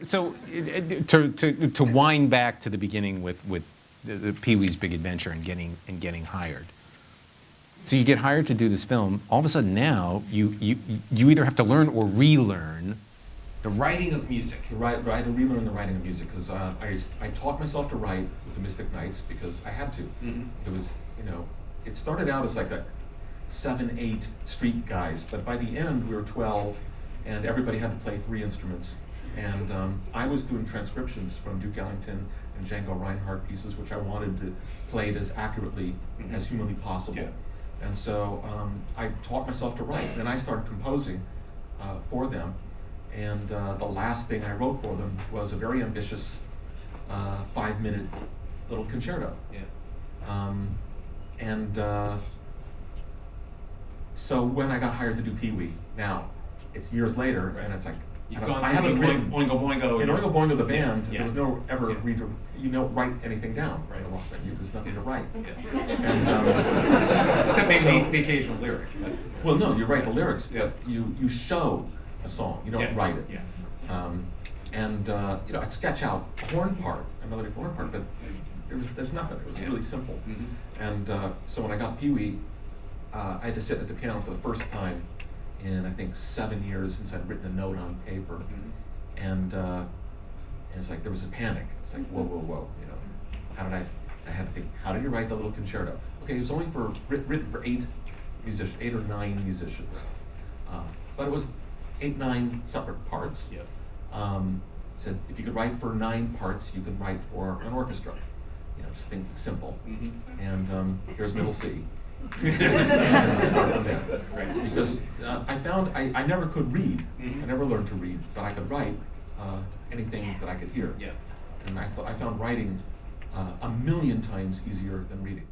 So to wind back to the beginning with the Pee-wee's Big Adventure and getting hired. So you get hired to do this film. All of a sudden now you either have to learn or relearn the writing of music. Right, to relearn the writing of music, because I taught myself to write with the Mystic Knights because I had to. Mm-hmm. It was, it started out as like a 7, 8 street guys, but by the end we were 12, and everybody had to play 3 instruments. And I was doing transcriptions from Duke Ellington and Django Reinhardt pieces, which I wanted to play it as accurately as humanly possible. Yeah. And so I taught myself to write, and I started composing for them. And the last thing I wrote for them was a very ambitious 5-minute little concerto. Yeah. So when I got hired to do Pee-wee, now it's years later, and it's like, I haven't written Oingo Boingo. In Oingo Boingo the band, Yeah. there was no ever Yeah. you don't write anything down. Right. There's nothing to write. Yeah. And, Except maybe the occasional lyric. But well, no, you write the lyrics, but you show a song. You don't Yes. write it. Yeah. I'd sketch out a horn part, a melodic horn part, but there's nothing. It was Yeah. really simple. Mm-hmm. And so when I got Pee-wee, I had to sit at the piano for the first time in I think 7 years since I'd written a note on paper. Mm-hmm. And it's like there was a panic. It's like whoa. How did I had to think, how did you write the little concerto? Okay, it was only written for 8 or 9 musicians, but it was 8, 9 separate parts. Yep. Said if you could write for 9 parts, you could write for an orchestra. Just think simple. Mm-hmm. And here's middle C. And start from there. Right. Because I found I never could read. Mm-hmm. I never learned to read, but I could write anything that I could hear. Yeah. And I found writing 1,000,000 times easier than reading.